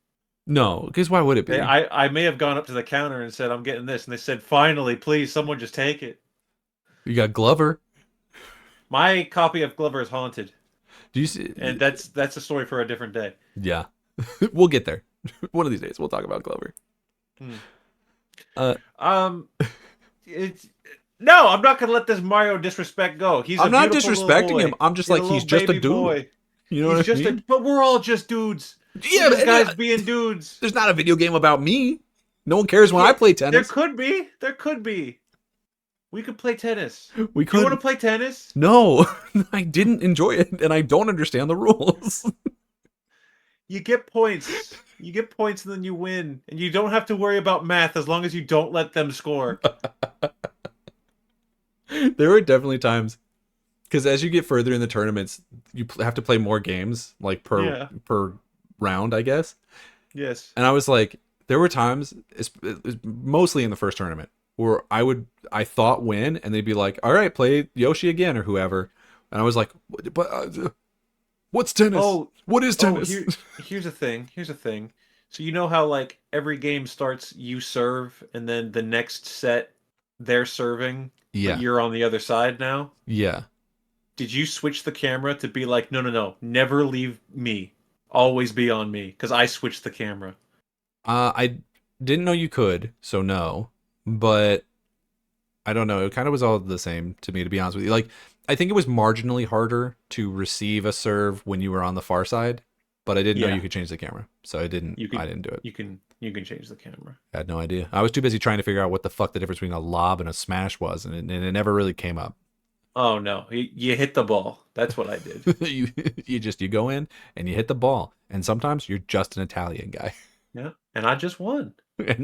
No, because why would it be? I may have gone up to the counter and said, I'm getting this. And they said, finally, please, someone just take it. You got Glover. My copy of Glover is haunted. Do you see? And that's a story for a different day. Yeah. We'll get there. One of these days, we'll talk about Glover. No, I'm not gonna let this Mario disrespect go. I'm not disrespecting him. I'm just like, he's just a dude. Boy. You know what I mean? But we're all just dudes. Yeah, these guys being dudes. There's not a video game about me. No one cares when I play tennis. There could be. We could play tennis. We could. You want to play tennis? No, I didn't enjoy it, and I don't understand the rules. You get points. You get points, and then you win, and you don't have to worry about math as long as you don't let them score. There were definitely times, because as you get further in the tournaments, you have to play more games, like per round, I guess. Yes. And I was like, there were times, mostly in the first tournament, where I thought win, and they'd be like, all right, play Yoshi again or whoever. And I was like, but what's tennis? What is tennis? Here's a thing. So you know how like every game starts, you serve, and then the next set, they're serving. Yeah. But you're on the other side now. Yeah. Did you switch the camera to be like, no, never leave me, always be on me, because I switched the camera. I didn't know you could, so no. But I don't know. It kind of was all the same to me, to be honest with you. Like, I think it was marginally harder to receive a serve when you were on the far side, but I didn't know you could change the camera, so I didn't do it. You can change the camera. I had no idea. I was too busy trying to figure out what the fuck the difference between a lob and a smash was, and it never really came up. Oh no, you hit the ball. That's what I did. you go in and you hit the ball, and sometimes you're just an Italian guy. Yeah, and I just won. Do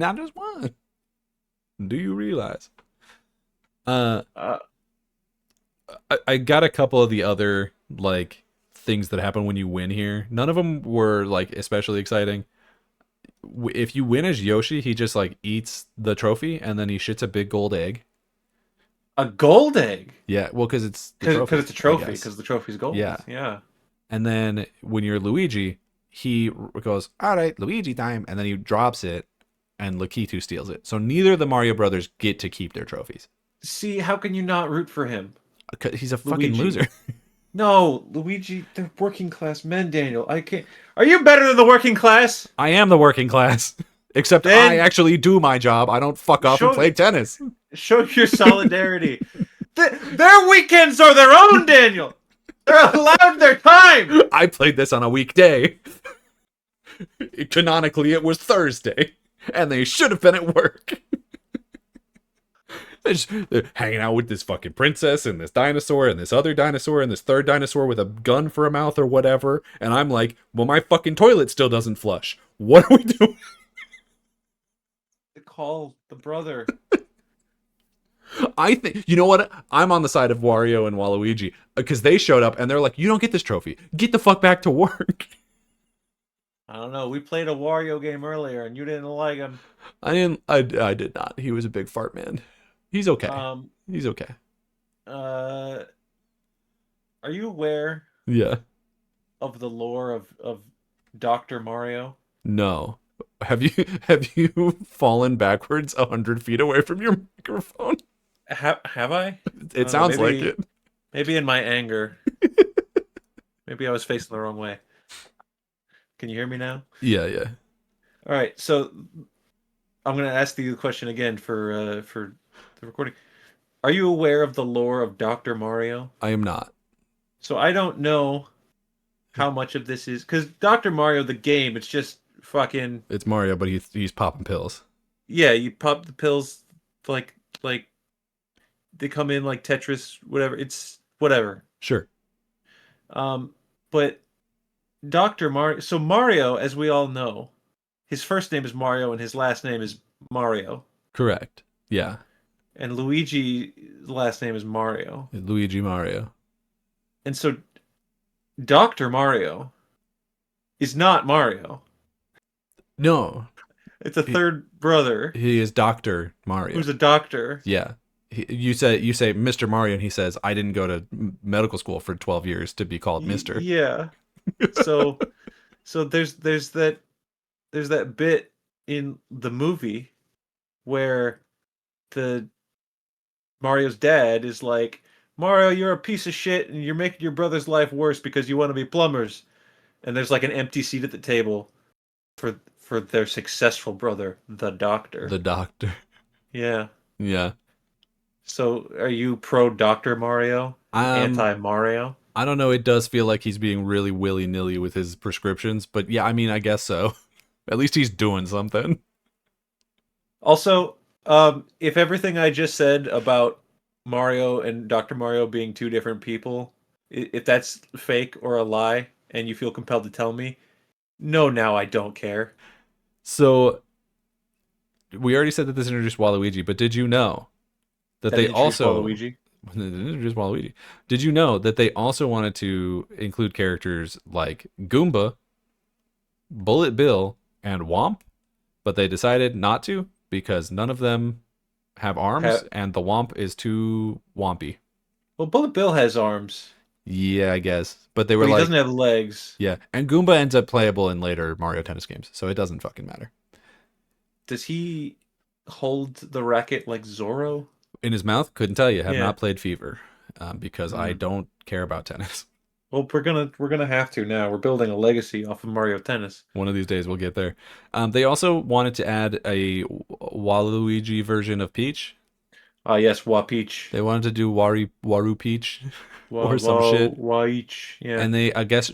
you realize? I got a couple of the other like things that happen when you win here. None of them were like especially exciting. If you win as Yoshi, he just like eats the trophy and then he shits a big gold egg. A gold egg? Yeah, well, because it's a trophy. Because the trophy's gold. Yeah. And then when you're Luigi, he goes, "All right, Luigi time," and then he drops it, and Lakitu steals it. So neither of the Mario brothers get to keep their trophies. See, how can you not root for him? He's a fucking loser. No, Luigi, they're working class men, Daniel. I can't. Are you better than the working class? I am the working class. Except then, I actually do my job. I don't fuck off and play tennis. Show your solidarity. Their weekends are their own, Daniel. They're allowed their time. I played this on a weekday. Canonically, it was Thursday. And they should have been at work. They're hanging out with this fucking princess and this dinosaur and this other dinosaur and this third dinosaur with a gun for a mouth or whatever. And I'm like, well, my fucking toilet still doesn't flush. What are we doing? Call the brother. I think, you know what? I'm on the side of Wario and Waluigi because they showed up and they're like, you don't get this trophy. Get the fuck back to work. I don't know. We played a Wario game earlier and you didn't like him. I did not. He was a big fart man. He's okay. He's okay. Are you aware? Yeah. Of the lore of Dr. Mario? No. Have you fallen backwards 100 feet away from your microphone? Have I? It sounds like it. Maybe in my anger. Maybe I was facing the wrong way. Can you hear me now? Yeah, yeah. All right, so I'm gonna ask you the question again for the recording. Are you aware of the lore of Dr. Mario? I am not. So I don't know how much of this is because Dr. Mario, the game, it's just fucking It's Mario, but he's popping pills. yeah. You pop the pills like like they come in like Tetris, whatever. It's whatever. Sure. Um, but Dr. Mario. So Mario, as we all know, his first name is Mario and his last name is Mario. Correct. Yeah. And Luigi's last name is Mario. Luigi Mario. And so Dr. Mario is not Mario. No. It's a third brother He is Dr. Mario. who's a doctor. Yeah. You say Mr. Mario, and he says, I didn't go to medical school for 12 years to be called Mr. Yeah. So there's that bit in the movie where the Mario's dad is like, Mario, you're a piece of shit and you're making your brother's life worse because you want to be plumbers. And there's like an empty seat at the table for their successful brother, the doctor. The doctor. Yeah. Yeah. So are you pro Dr. Mario? Anti Mario? I don't know. It does feel like he's being really willy-nilly with his prescriptions, but yeah, I mean, I guess so. At least he's doing something. Also, if everything I just said about Mario and Dr. Mario being two different people, if that's fake or a lie, and you feel compelled to tell me, no, now I don't care. So, we already said that this introduced Waluigi, but did you know that they introduced also Waluigi? introduced Waluigi? Did you know that they also wanted to include characters like Goomba, Bullet Bill, and Womp, but they decided not to because none of them have arms, and the Womp is too wompy. Well, Bullet Bill has arms, Yeah, I guess, but they were but he like, doesn't have legs. yeah, and Goomba ends up playable in later Mario Tennis games, so it doesn't fucking matter. Does he hold the racket like Zorro? In his mouth, couldn't tell you. Have Yeah. not played Fever, because I don't care about tennis. Well, we're gonna have to now. We're building a legacy off of Mario Tennis. One of these days we'll get there. They also wanted to add a Waluigi version of Peach. Yes, Wapeach. They wanted to do Waru Peach or some shit. Waich, yeah. And they, I guess,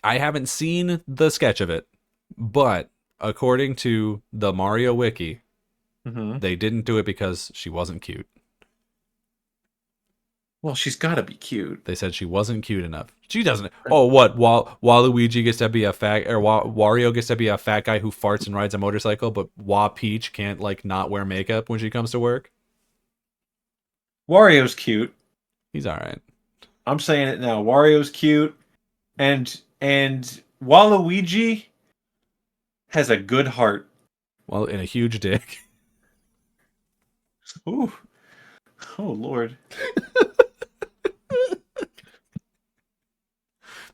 I haven't seen the sketch of it, but according to the Mario Wiki, they didn't do it because she wasn't cute. Well, she's got to be cute. They said she wasn't cute enough. She doesn't. Oh, what? Waluigi gets to be a fat, or Wario gets to be a fat guy who farts and rides a motorcycle, but Peach can't like not wear makeup when she comes to work. Wario's cute. He's all right. I'm saying it now. Wario's cute, and Waluigi has a good heart. Well, and a huge dick. Ooh, oh Lord.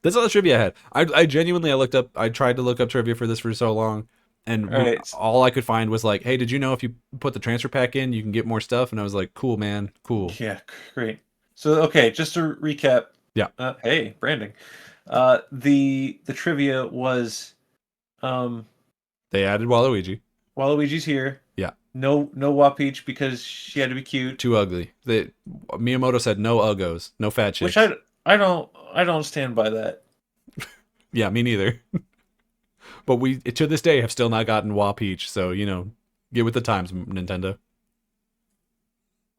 That's all the trivia I had. I genuinely, I tried to look up trivia for this for so long, and all I could find was like, hey, did you know if you put the transfer pack in, you can get more stuff? And I was like, cool, man, cool. Yeah, great. So, okay, just to recap. Yeah. Hey, branding. The trivia was, they added Waluigi. Waluigi's here. Yeah. No Wapeach because she had to be cute. Too ugly. Miyamoto said no uggos, no fat chicks. Which I don't stand by that. Yeah, me neither. But we, to this day, have still not gotten Wapeach, so, get with the times, Nintendo.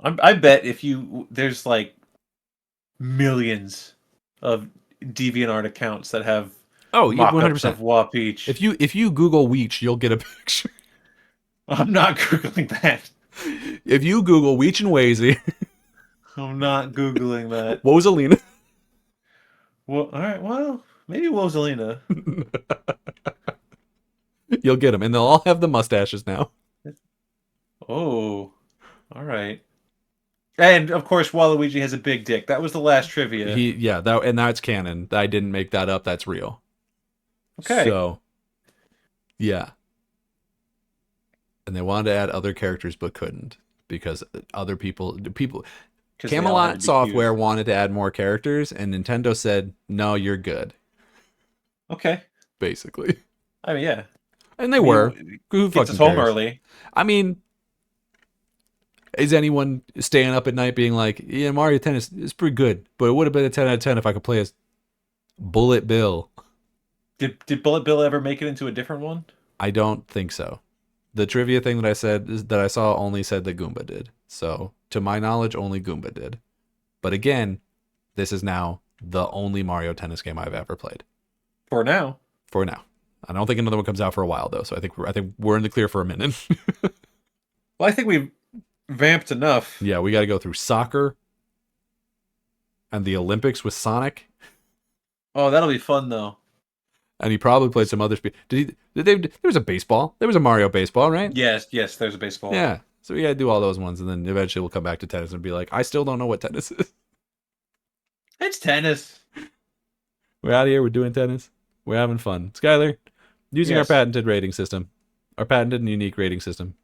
I bet there's like millions of DeviantArt accounts that have mock-ups of Wapeach. If you Google Weech, you'll get a picture. I'm not Googling that. If you Google Weech and Wazy. I'm not Googling that. Wozelina. Well, all right. Well, maybe Wozelina. You'll get them, and they'll all have the mustaches now. Oh, all right. And of course, Waluigi has a big dick. That was the last trivia. And that's canon. I didn't make that up. That's real. Okay. So, yeah. And they wanted to add other characters, but couldn't because other people. because they all had to Camelot be Software cute. wanted to add more characters, and Nintendo said, "No, you're good." Okay. Basically, I mean, yeah. and they I were. mean, Who gets us fucking home cares? early. I mean, is anyone staying up at night being like, "Yeah, Mario Tennis is pretty good, but it would have been a 10 out of 10 if I could play as Bullet Bill"? Did Bullet Bill ever make it into a different one? I don't think so. The trivia thing that I said is that I saw only said that Goomba did. So, to my knowledge, only Goomba did. But again, this is now the only Mario Tennis game I've ever played. For now. For now. I don't think another one comes out for a while though, so I think we're in the clear for a minute. Well, I think we've vamped enough. Yeah, we got to go through soccer and the Olympics with Sonic, Oh, that'll be fun though. and he probably played some other. There was a baseball. There was a Mario baseball, right? Yes, there's a baseball. Yeah. So we got to do all those ones, and then eventually we'll come back to tennis and be like, I still don't know what tennis is. It's tennis. We're out of here. We're doing tennis. We're having fun. Skyler, using our Yes. patented rating system, our patented and unique rating system.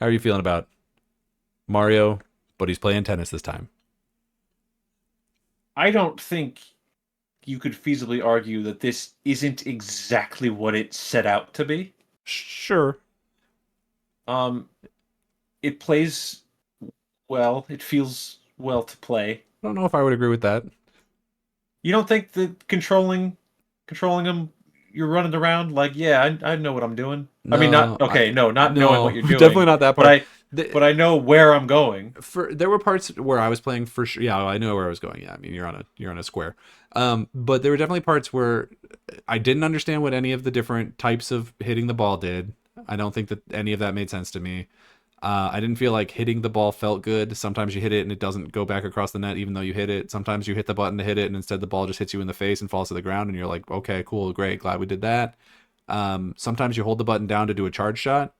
How are you feeling about Mario, but he's playing tennis this time? I don't think you could feasibly argue that this isn't exactly what it set out to be. Sure. It plays well. It feels well to play. I don't know if I would agree with that. You don't think that controlling them, you're running around like, yeah, I know what I'm doing. I mean, not not knowing what you're doing. Definitely not that part. But I know where I'm going. There were parts where I was playing for sure. Yeah, I know where I was going. Yeah, I mean, you're on a square. But there were definitely parts where I didn't understand what any of the different types of hitting the ball did. I don't think that any of that made sense to me. I didn't feel like hitting the ball felt good. Sometimes you hit it and it doesn't go back across the net even though you hit it. Sometimes you hit the button to hit it and instead the ball just hits you in the face and falls to the ground and you're like, okay, cool, great, glad we did that. Sometimes you hold the button down to do a charge shot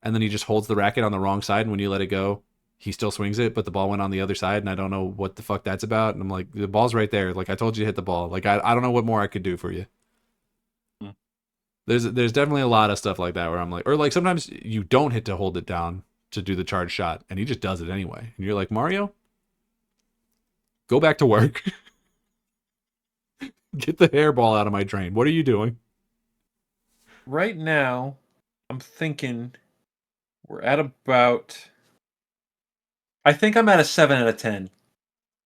and then he just holds the racket on the wrong side and when you let it go, he still swings it, but the ball went on the other side and I don't know what the fuck that's about. And I'm like, the ball's right there. Like I told you to hit the ball. Like I don't know what more I could do for you. There's definitely a lot of stuff like that where I'm like, or like sometimes you don't hit to hold it down to do the charge shot, and he just does it anyway. And you're like, Mario, go back to work. Get the hairball out of my drain. What are you doing? Right now, I'm thinking we're at about. I think I'm at a 7 out of 10.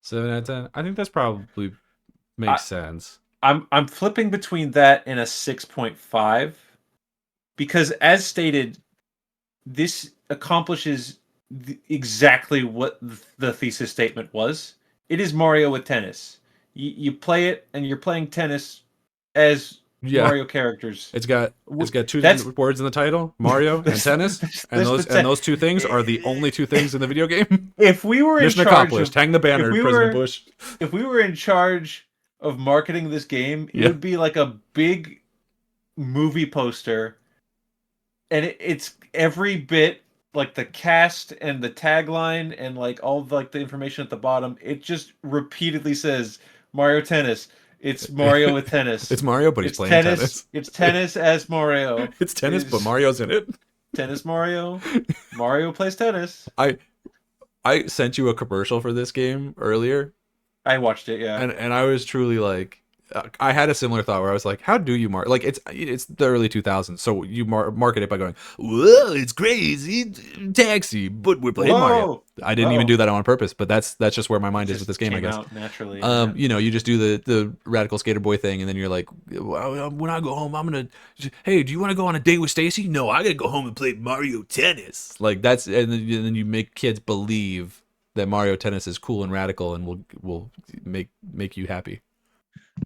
7 out of 10. I think that's probably makes sense. I'm flipping between that and a 6.5 because, as stated, this accomplishes exactly what the thesis statement was. It is Mario with tennis. You play it, and you're playing tennis as Mario characters. It's got two words in the title, Mario and tennis, and those two things are the only two things in the video game. If we were mission in charge accomplished, hang the banner, President Bush. If we were in charge of marketing this game, it would be like a big movie poster, and it's every bit like the cast and the tagline and like all of like the information at the bottom. It just repeatedly says Mario Tennis. It's Mario with tennis. It's Mario, but he's playing tennis. It's tennis as Mario. It's tennis, but Mario's in it. Tennis Mario. Mario plays tennis. I sent you a commercial for this game earlier. I watched it, yeah. And I was truly like, I had a similar thought where I was like, how do you market? Like, it's the early 2000s, so you market it by going, whoa, it's crazy, taxi, but we're playing Mario. I didn't even do that on purpose, but that's just where my mind is with this game, I guess. Out naturally. You know, you just do the radical skater boy thing, and then you're like, well, when I go home, I'm gonna, hey, do you want to go on a date with Stacy? No, I gotta go home and play Mario Tennis. Like and then you make kids believe that Mario Tennis is cool and radical and will make you happy.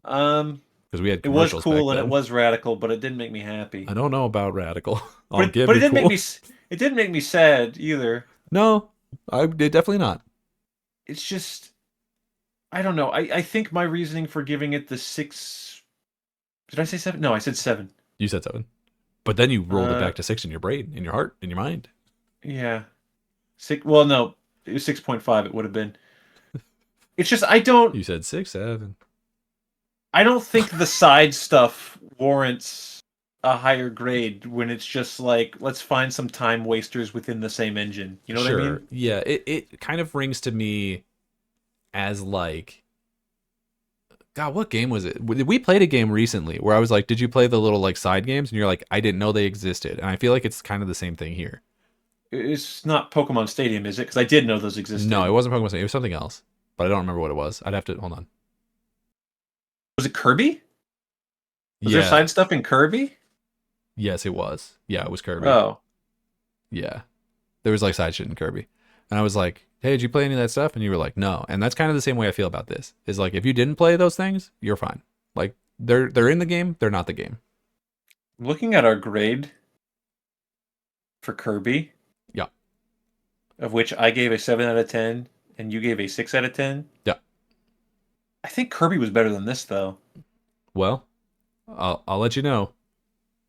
Because we had it was cool and then. it was radical, but it didn't make me happy. I don't know about radical. But it didn't make me sad either. No, definitely not. It's just, I don't know. I think my reasoning for giving it the 6. Did I say 7? No, I said 7. You said 7, but then you rolled it back to 6 in your brain, in your heart, in your mind. Yeah, 6. Well, no, it was 6.5. It would have been. It's just I don't. You said 6, 7. I don't think the side stuff warrants a higher grade when it's just like, let's find some time wasters within the same engine. You know what I mean? Yeah, it kind of rings to me as like, God, what game was it? We played a game recently where I was like, did you play the little like side games? And you're like, I didn't know they existed. And I feel like it's kind of the same thing here. It's not Pokemon Stadium, is it? Because I did know those existed. No, it wasn't Pokemon Stadium. It was something else, but I don't remember what it was. I'd have to hold on. Was it Kirby? Was Yeah. there side stuff in Kirby? Yes, it was. Yeah, it was Kirby. Oh. Yeah. There was like side shit in Kirby. And I was like, hey, did you play any of that stuff? And you were like, no. And that's kind of the same way I feel about this. Is like, if you didn't play those things, you're fine. Like, they're in the game, they're not the game. Looking at our grade for Kirby. Yeah. Of which I gave a 7 out of 10 and you gave a 6 out of 10. Yeah. I think Kirby was better than this, though. Well, I'll let you know.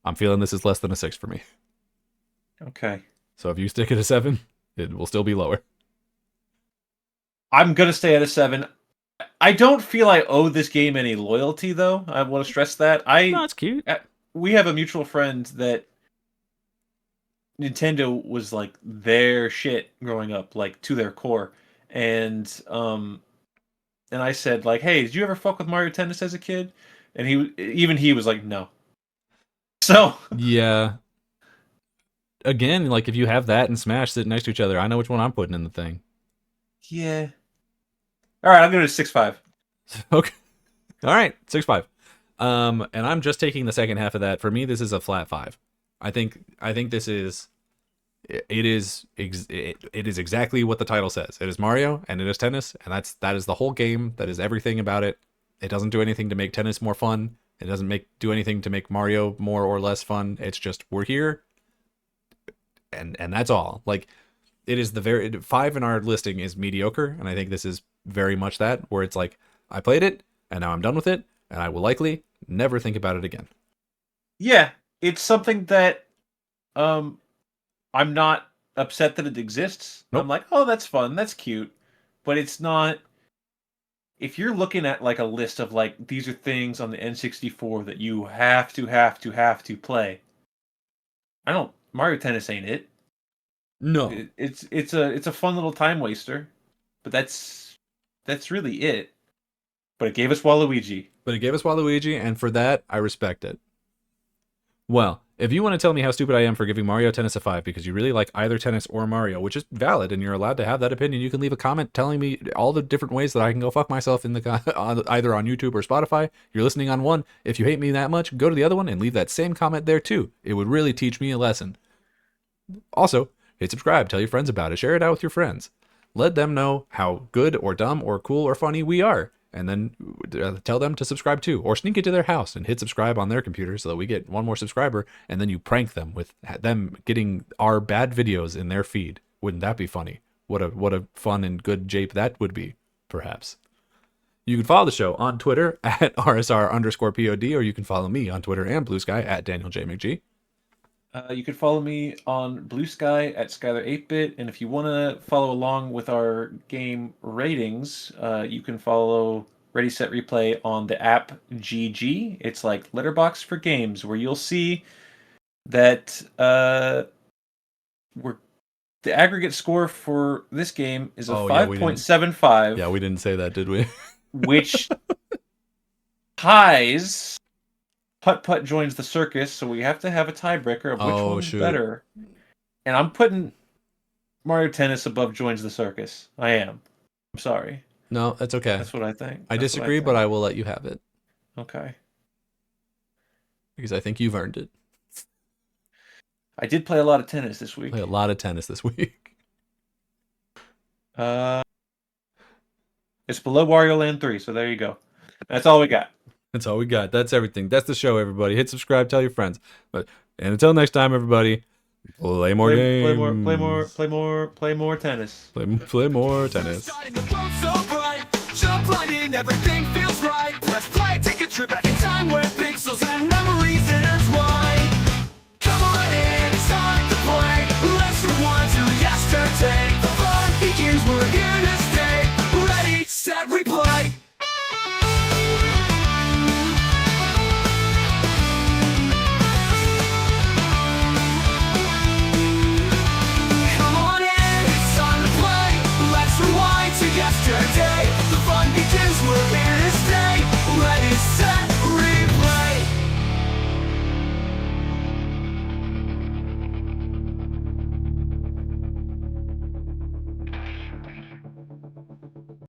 I'm feeling this is less than a 6 for me. Okay. So if you stick at a 7, it will still be lower. I'm going to stay at a 7. I don't feel I owe this game any loyalty, though. I want to stress that. No, it's cute. We have a mutual friend that Nintendo was like their shit growing up, like to their core. And I said like, "Hey, did you ever fuck with Mario Tennis as a kid?" And he was like, "No." So yeah. Again, like if you have that and Smash sitting next to each other, I know which one I'm putting in the thing. Yeah. All right, I'll go to 6.5. Okay. All right, 6.5. And I'm just taking the second half of that. For me, this is a flat 5. I think this is it is exactly what the title says. It is Mario and it is tennis, and that is the whole game. That is everything about it. It doesn't do anything to make tennis more fun. It doesn't do anything to make Mario more or less fun. It's just we're here, and that's all. Like it is 5 in our listing is mediocre, and I think this is very much that, where it's like I played it and now I'm done with it, and I will likely never think about it again. Yeah, it's something that I'm not upset that it exists. Nope. I'm like, oh, that's fun, that's cute, but it's not. If you're looking at like a list of like these are things on the N64 that you have to play, Mario Tennis ain't it. No, It's a fun little time waster, but that's really it. But it gave us Waluigi. And for that, I respect it. Well, if you want to tell me how stupid I am for giving Mario Tennis a 5 because you really like either tennis or Mario, which is valid and you're allowed to have that opinion, you can leave a comment telling me all the different ways that I can go fuck myself in either on YouTube or Spotify. You're listening on one. If you hate me that much, go to the other one and leave that same comment there too. It would really teach me a lesson. Also, hit subscribe, tell your friends about it, share it out with your friends. Let them know how good or dumb or cool or funny we are. And then tell them to subscribe too, or sneak into their house and hit subscribe on their computer so that we get one more subscriber, and then you prank them with them getting our bad videos in their feed. Wouldn't that be funny? What a fun and good jape that would be, perhaps. You can follow the show on Twitter at @RSR_POD, or you can follow me on Twitter and Blue Sky at Daniel J. McG. You can follow me on Blue Sky at Skyler8bit, and if you want to follow along with our game ratings, you can follow Ready Set Replay on the app GG. It's like Letterboxd for games, where you'll see that the aggregate score for this game is a 5.75. Yeah, we didn't say that, did we? Which ties Putt Putt Joins the Circus, so we have to have a tiebreaker of which one's better. And I'm putting Mario Tennis above Joins the Circus. I am. I'm sorry. No, that's okay. That's what I think. I disagree, but I will let you have it. Okay. Because I think you've earned it. I did play a lot of tennis this week. It's below Wario Land 3, so there you go. That's all we got. That's all we got. That's everything. That's the show, everybody. Hit subscribe, tell your friends. And until next time, everybody, play more games. Play more tennis. Play more tennis. Jump right in, everything feels right. Let's play together.